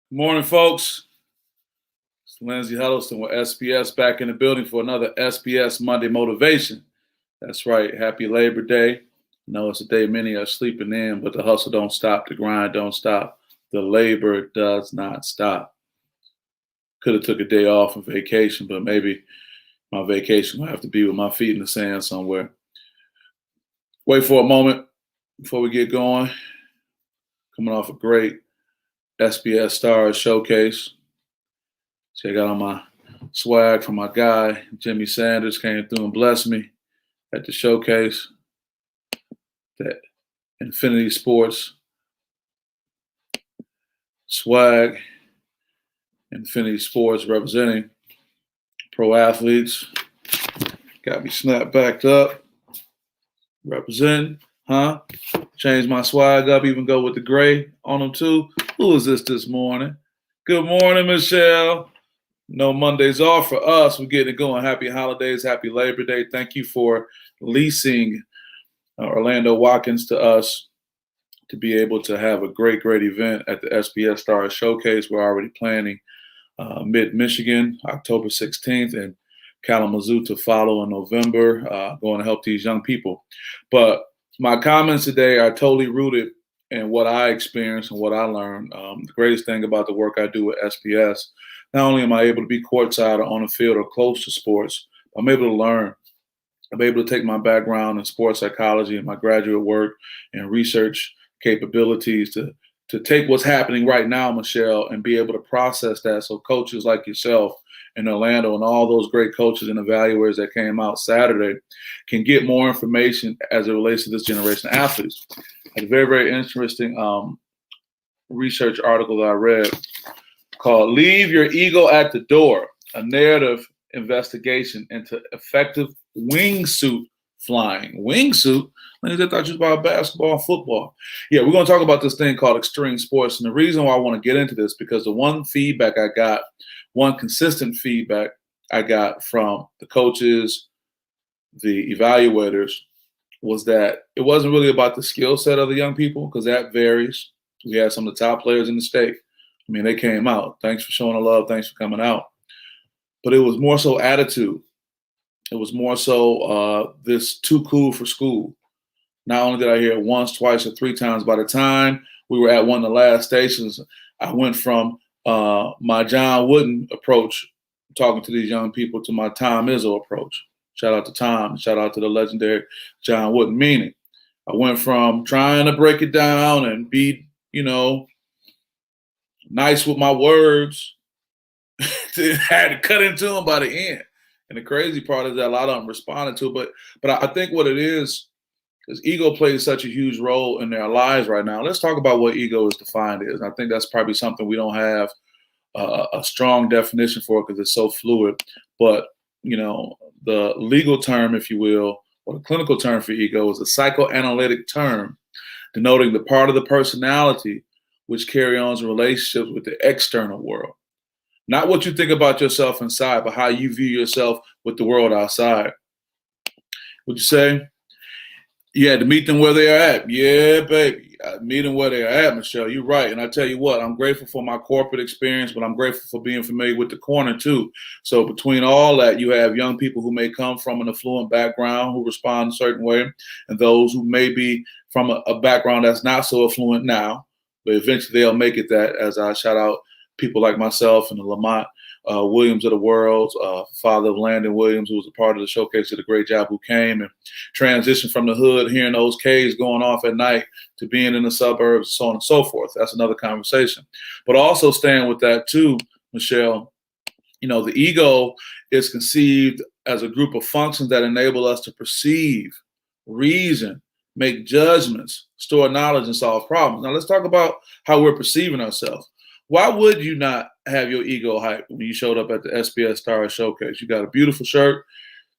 Good morning, folks. It's Lindsey Huddleston with SPS back in the building for another SPS Monday Motivation. That's right. Happy Labor Day. I know it's a day many are sleeping in, but the hustle don't stop. The grind don't stop. The labor does not stop. Could have took a day off on vacation, but maybe my vacation will have to be with my feet in the sand somewhere. Wait for a moment before we get going. Coming off a great SPS Stars showcase. Check out on my swag from my guy, Jimmy Sanders, came through and blessed me at the showcase. That Infinity Sports swag, Infinity Sports representing pro athletes. Got me snapped backed up. Representing, huh? Change my swag up, even go with the gray on them too. Who is this morning? Good morning, Michelle. No Mondays off for us. We're getting it going. Happy holidays. Happy Labor Day. Thank you for leasing Orlando Watkins to us to be able to have a great event at the SPS Stars Showcase. We're already planning mid-Michigan, October 16th, and Kalamazoo to follow in November, going to help these young people. But my comments today are totally rooted in what I experienced and what I learned. The greatest thing about the work I do with SPS, not only am I able to be courtside or on the field or close to sports, I'm able to learn. I'm able to take my background in sports psychology and my graduate work and research capabilities to take what's happening right now, Michelle, and be able to process that so coaches like yourself in Orlando and all those great coaches and evaluators that came out Saturday can get more information as it relates to this generation of athletes. A very interesting research article that I read called "Leave Your Ego at the Door: A Narrative Investigation into Effective Wingsuit Flying." Wingsuit? I thought you was about basketball and football. Yeah, we're going to talk about this thing called extreme sports. And the reason why I want to get into this, because the one consistent feedback I got from the coaches, the evaluators, was that it wasn't really about the skill set of the young people, because that varies. We had some of the top players in the state. I mean, they came out. Thanks for showing the love. Thanks for coming out. But it was more so attitude. It was more so this too cool for school. Not only did I hear it once, twice, or three times, by the time we were at one of the last stations, I went from my John Wooden approach, talking to these young people, to my Tom Izzo approach. Shout out to Tom. Shout out to the legendary John Wooden. Meaning, I went from trying to break it down and be, nice with my words to had to cut into them by the end. And the crazy part is that a lot of them responded to it. But I think what it is ego plays such a huge role in their lives right now. Let's talk about what ego is defined as. And I think that's probably something we don't have a strong definition for, because it's so fluid. But, the legal term, if you will, or the clinical term for ego, is a psychoanalytic term denoting the part of the personality which carry on in relationships with the external world. Not what you think about yourself inside, but how you view yourself with the world outside. Would you say? You had to meet them where they are at. Yeah, baby. Meet them where they are at, Michelle. You're right. And I tell you what, I'm grateful for my corporate experience, but I'm grateful for being familiar with the corner too. So between all that, you have young people who may come from an affluent background who respond a certain way, and those who may be from a background that's not so affluent now, but eventually they'll make it that, as I shout out people like myself and the Lamont Williams of the world, father of Landon Williams, who was a part of the showcase, did a great job, who came and transitioned from the hood, hearing those K's going off at night, to being in the suburbs, so on and so forth. That's another conversation. But also staying with that too, Michelle, the ego is conceived as a group of functions that enable us to perceive, reason, make judgments, store knowledge, and solve problems. Now let's talk about how we're perceiving ourselves. Why would you not have your ego hyped when you showed up at the SPS Stars Showcase? You got a beautiful shirt.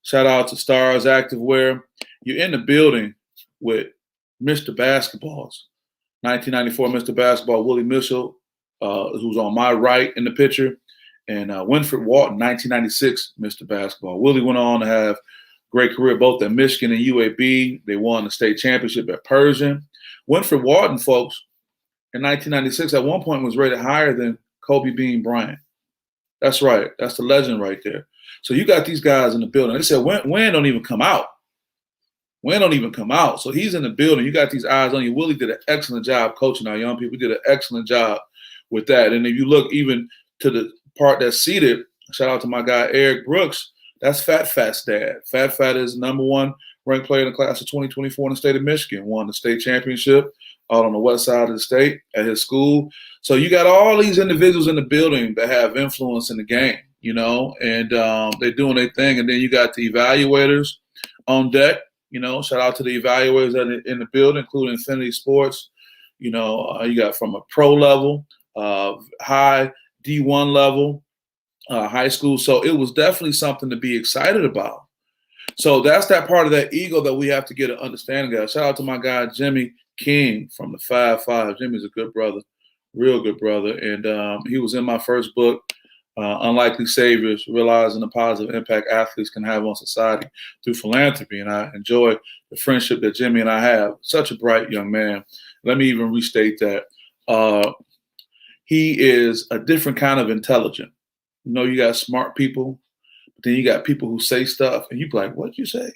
Shout out to Stars Activewear. You're in the building with Mr. Basketballs. 1994 Mr. Basketball, Willie Mitchell, who's on my right in the picture, and Winfred Walton, 1996 Mr. Basketball. Willie went on to have a great career both at Michigan and UAB. They won the state championship at Persian. Winfred Walton, folks, in 1996, at one point was rated higher than Kobe Bean Bryant. That's right. That's the legend right there. So you got these guys in the building. They said, Wayne don't even come out. Wayne don't even come out. So he's in the building. You got these eyes on you. Willie did an excellent job coaching our young people. He did an excellent job with that. And if you look even to the part that's seated, shout out to my guy, Eric Brooks, that's Fat's dad. Fat is #1 ranked player in the class of 2024 in the state of Michigan, won the state championship out on the west side of the state at his school. So you got all these individuals in the building that have influence in the game, and they're doing their thing. And then you got the evaluators on deck. Shout out to the evaluators that are in the building, including Infinity Sports. You got from a pro level, high D1 level, high school. So it was definitely something to be excited about. So that's that part of that ego that we have to get an understanding of. Shout out to my guy, Jimmy King from the 5-5. Jimmy's a good brother, real good brother. And he was in my first book, Unlikely Saviors, Realizing the Positive Impact Athletes Can Have on Society Through Philanthropy. And I enjoy the friendship that Jimmy and I have. Such a bright young man. Let me even restate that. He is a different kind of intelligent. You got smart people, but then you got people who say stuff, and you be like, what'd you say? And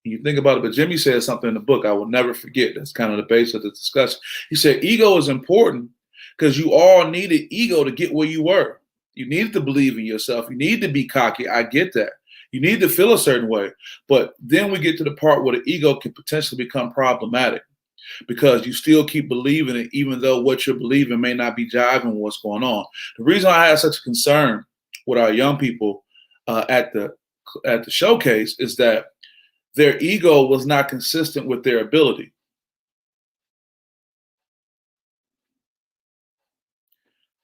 you think about it, but Jimmy said something in the book I will never forget. That's kind of the base of the discussion. He said, ego is important because you all needed ego to get where you were. You needed to believe in yourself. You need to be cocky. I get that. You need to feel a certain way. But then we get to the part where the ego can potentially become problematic because you still keep believing it, even though what you're believing may not be jiving with what's going on. The reason I have such a concern with our young people at the showcase is that their ego was not consistent with their ability.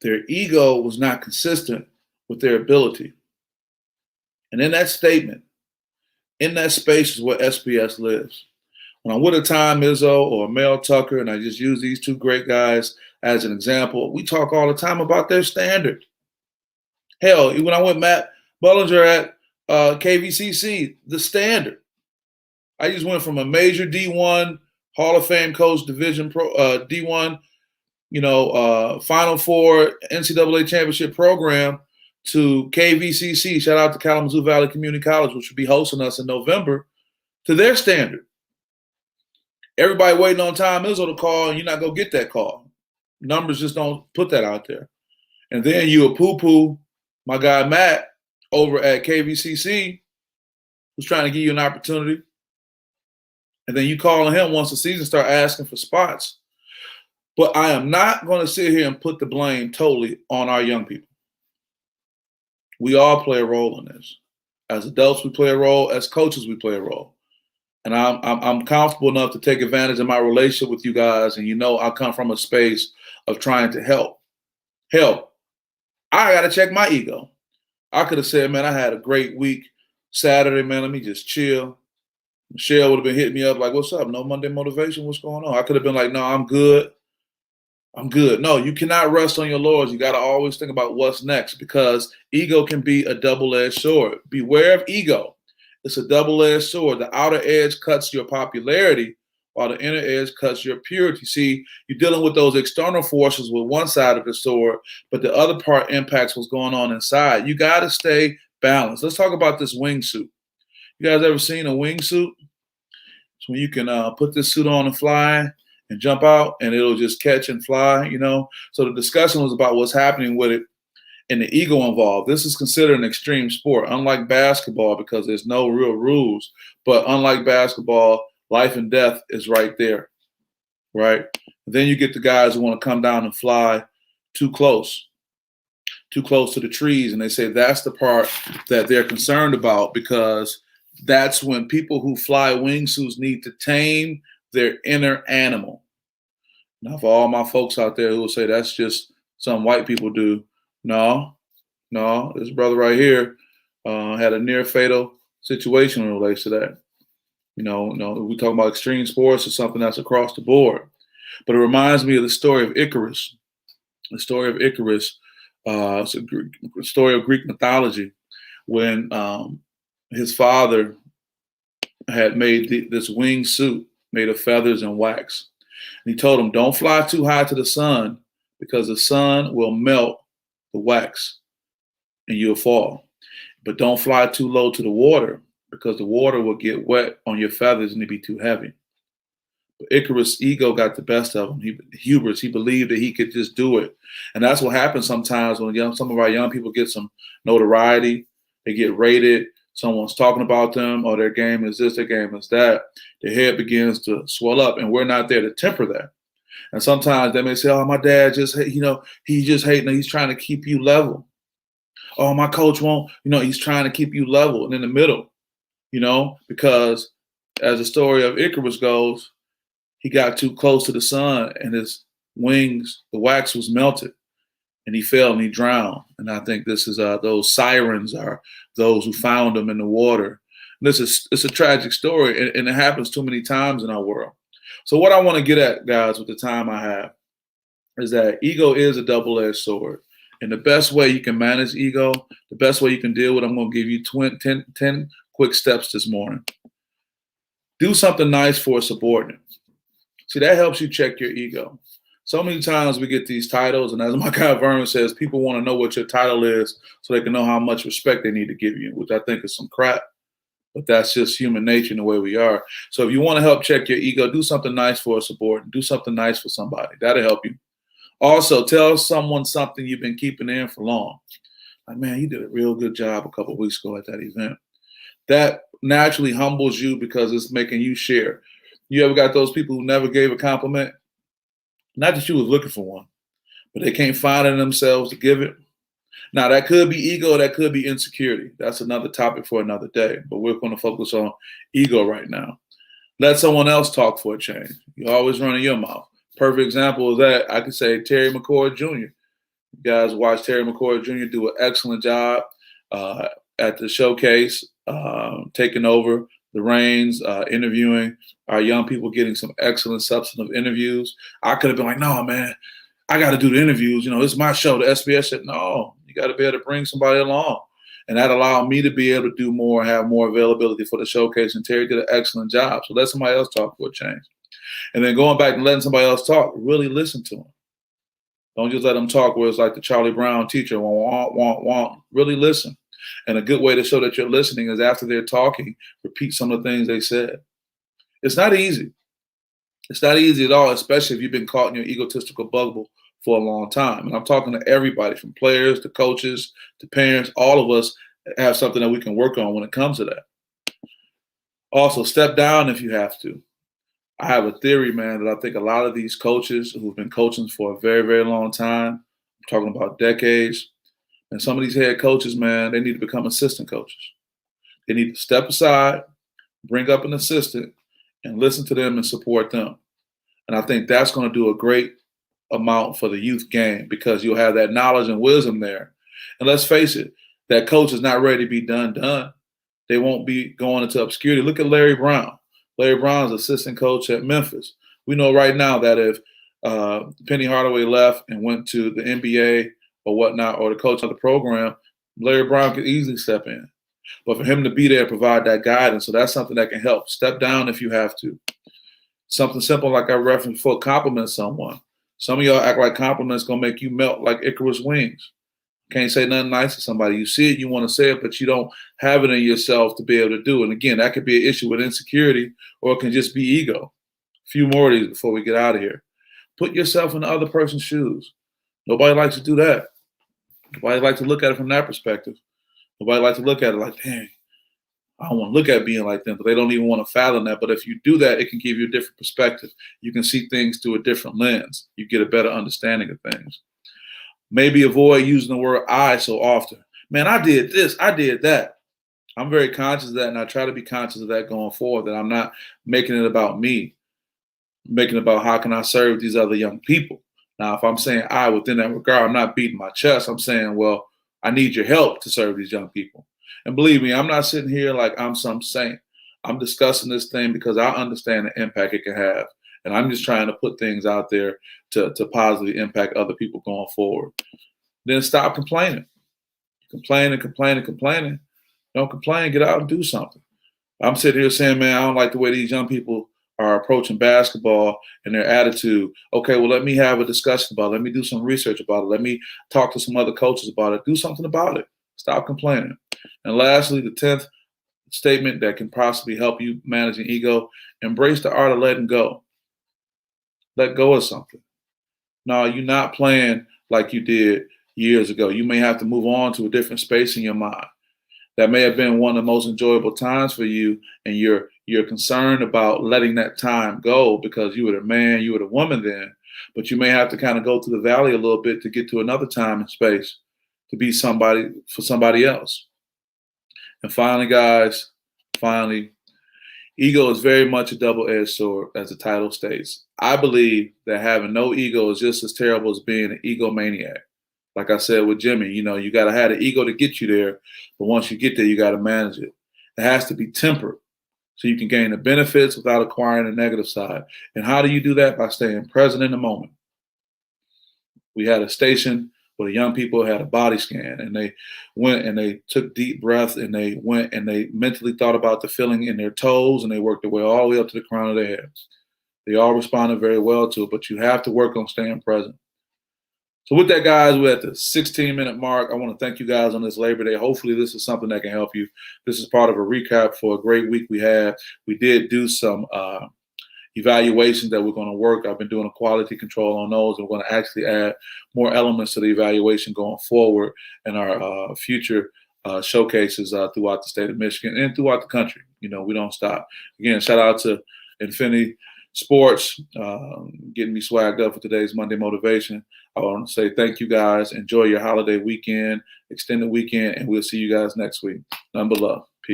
Their ego was not consistent with their ability. And in that statement, in that space is where SPS lives. When I'm with a Tom Izzo or a Mel Tucker, and I just use these two great guys as an example, we talk all the time about their standard. Hell, when I went Matt Bullinger at KVCC, the standard. I just went from a major D1 Hall of Fame coach, Division Pro D1, Final Four NCAA championship program to KVCC. Shout out to Kalamazoo Valley Community College, which will be hosting us in November, to their standard. Everybody waiting on Tom Izzo to call, and you're not going to get that call. Numbers just don't put that out there. And then you will poo-poo my guy Matt over at KVCC, who's trying to give you an opportunity. And then you calling him once the season start asking for spots. But I am not going to sit here and put the blame totally on our young people. We all play a role in this. As adults, we play a role. As coaches, we play a role. And I'm comfortable enough to take advantage of my relationship with you guys. And I come from a space of trying to help. I got to check my ego. I could have said, man, I had a great week Saturday, man. Let me just chill. Michelle would have been hitting me up like, what's up? No Monday motivation? What's going on? I could have been like, no, I'm good. No, you cannot rest on your laurels. You got to always think about what's next because ego can be a double-edged sword. Beware of ego. It's a double-edged sword. The outer edge cuts your popularity while the inner edge cuts your purity. See, you're dealing with those external forces with one side of the sword, but the other part impacts what's going on inside. You got to stay balanced. Let's talk about this wingsuit. You guys ever seen a wingsuit? It's when you can put this suit on and fly and jump out, and it'll just catch and fly, So the discussion was about what's happening with it and the ego involved. This is considered an extreme sport, unlike basketball because there's no real rules. But unlike basketball, life and death is right there, right? Then you get the guys who want to come down and fly too close to the trees, and they say that's the part that they're concerned about because that's when people who fly wingsuits need to tame their inner animal. Now, for all my folks out there who will say that's just something white people do, no, this brother right here had a near fatal situation in relation to that. We talk about extreme sports or something that's across the board. But it reminds me of the story of Icarus. The story of Icarus, it's a story of Greek mythology when his father had made this winged suit made of feathers and wax. And he told him, don't fly too high to the sun because the sun will melt the wax, and you'll fall. But don't fly too low to the water because the water will get wet on your feathers and it'd be too heavy. But Icarus' ego got the best of him. Hubris, he believed that he could just do it. And that's what happens sometimes when some of our young people get some notoriety, they get rated, someone's talking about them, or their game is this, their game is that. Their head begins to swell up, and we're not there to temper that. And sometimes they may say, oh, my dad just, he's just hating, he's trying to keep you level. Oh, my coach won't, he's trying to keep you level and in the middle, because as the story of Icarus goes, he got too close to the sun and his wings, the wax was melted and he fell and he drowned. And I think this is those sirens are those who found him in the water. And it's a tragic story, and it happens too many times in our world. So what I want to get at, guys, with the time I have, is that ego is a double-edged sword. And the best way you can manage ego, the best way you can deal with it, I'm going to give you 10 quick steps this morning. Do something nice for a subordinate. See, that helps you check your ego. So many times we get these titles, and as my guy Vernon says, people want to know what your title is so they can know how much respect they need to give you, which I think is some crap. But that's just human nature and the way we are. So if you want to help check your ego, do something nice for a subordinate. Do something nice for somebody. That'll help you. Also, tell someone something you've been keeping in for long. Like, man, you did a real good job a couple of weeks ago at that event. That naturally humbles you because it's making you share. You ever got those people who never gave a compliment? Not that you was looking for one, but they can't find it in themselves to give it. Now, that could be ego, that could be insecurity. That's another topic for another day, but we're going to focus on ego right now. Let someone else talk for a change. You're always running your mouth. Perfect example of that, I could say Terry McCord Jr. You guys watch Terry McCord Jr. do an excellent job at the showcase, taking over the reins, interviewing our young people, getting some excellent substantive interviews. I could have been like, no, man, I got to do the interviews. This is my show. The SPS said, no, you got to be able to bring somebody along. And that allowed me to be able to do more, have more availability for the showcase. And Terry did an excellent job. So let somebody else talk for a change. And then going back and letting somebody else talk, really listen to them. Don't just let them talk where it's like the Charlie Brown teacher, want. Really listen. And a good way to show that you're listening is after they're talking, repeat some of the things they said. It's not easy. It's not easy at all, especially if you've been caught in your egotistical bubble for a long time. And I'm talking to everybody from players to coaches to parents. All of us have something that we can work on when it comes to that. Also, step down if you have to. I have a theory, man, that I think a lot of these coaches who've been coaching for a very, very long time, I'm talking about decades, and some of these head coaches, man, they need to become assistant coaches. They need to step aside, bring up an assistant, and listen to them and support them. And I think that's going to do a great amount for the youth game because you'll have that knowledge and wisdom there. And let's face it, that coach is not ready to be done. They won't be going into obscurity. Look at Larry Brown. Larry Brown's assistant coach at Memphis. We know right now that if Penny Hardaway left and went to the NBA or whatnot, or the coach of the program, Larry Brown could easily step in. But for him to be there and provide that guidance, so that's something that can help. Step down if you have to. Something simple like I referenced before, compliment someone. Some of y'all act like compliments going to make you melt like Icarus wings. Can't say nothing nice to somebody. You see it, you want to say it, but you don't have it in yourself to be able to do it. And again, that could be an issue with insecurity, or it can just be ego. A few more of these before we get out of here. Put yourself in the other person's shoes. Nobody likes to do that. Nobody likes to look at it from that perspective. Nobody likes to look at it like, dang, I don't want to look at being like them, but they don't even want to fathom that. But if you do that, it can give you a different perspective. You can see things through a different lens. You get a better understanding of things. Maybe avoid using the word I so often. Man, I did this, I did that. I'm very conscious of that, and I try to be conscious of that going forward, that I'm not making it about me, I'm making it about how can I serve these other young people. Now, if I'm saying I within that regard, I'm not beating my chest. I'm saying, well, I need your help to serve these young people. And believe me, I'm not sitting here like I'm some saint. I'm discussing this thing because I understand the impact it can have. And I'm just trying to put things out there to positively impact other people going forward. Then stop complaining. Complaining. Don't complain. Get out and do something. I'm sitting here saying, man, I don't like the way these young people are approaching basketball and their attitude. Okay, well, let me have a discussion about it. Let me do some research about it. Let me talk to some other coaches about it. Do something about it. Stop complaining. And lastly, the 10th statement that can possibly help you manage an ego: embrace the art of letting go. Let go of something. No, you're not playing like you did years ago. You may have to move on to a different space in your mind. That may have been one of the most enjoyable times for you, and you're concerned about letting that time go because you were the man, you were the woman then. But you may have to kind of go through the valley a little bit to get to another time and space to be somebody for somebody else. And finally, guys, finally, ego is very much a double-edged sword, as the title states. I believe that having no ego is just as terrible as being an egomaniac. Like I said with Jimmy, you got to have the ego to get you there, but once you get there, you got to manage it. It has to be tempered so you can gain the benefits without acquiring the negative side. And how do you do that? By staying present in the moment. We had a station where the young people had a body scan, and they went and they took deep breaths, and they went and they mentally thought about the feeling in their toes, and they worked their way all the way up to the crown of their heads. They all responded very well to it, but you have to work on staying present. So with that, guys, we're at the 16-minute mark. I want to thank you guys on this Labor Day. Hopefully this is something that can help you. This is part of a recap for a great week we had. We did do some evaluations that we're going to work. I've been doing a quality control on those. And we're going to actually add more elements to the evaluation going forward in our future showcases throughout the state of Michigan and throughout the country. We don't stop. Again, shout out to Infinity Sports, getting me swagged up for today's Monday Motivation. I want to say thank you, guys. Enjoy your holiday weekend, extended weekend, and we'll see you guys next week. None but love. Peace.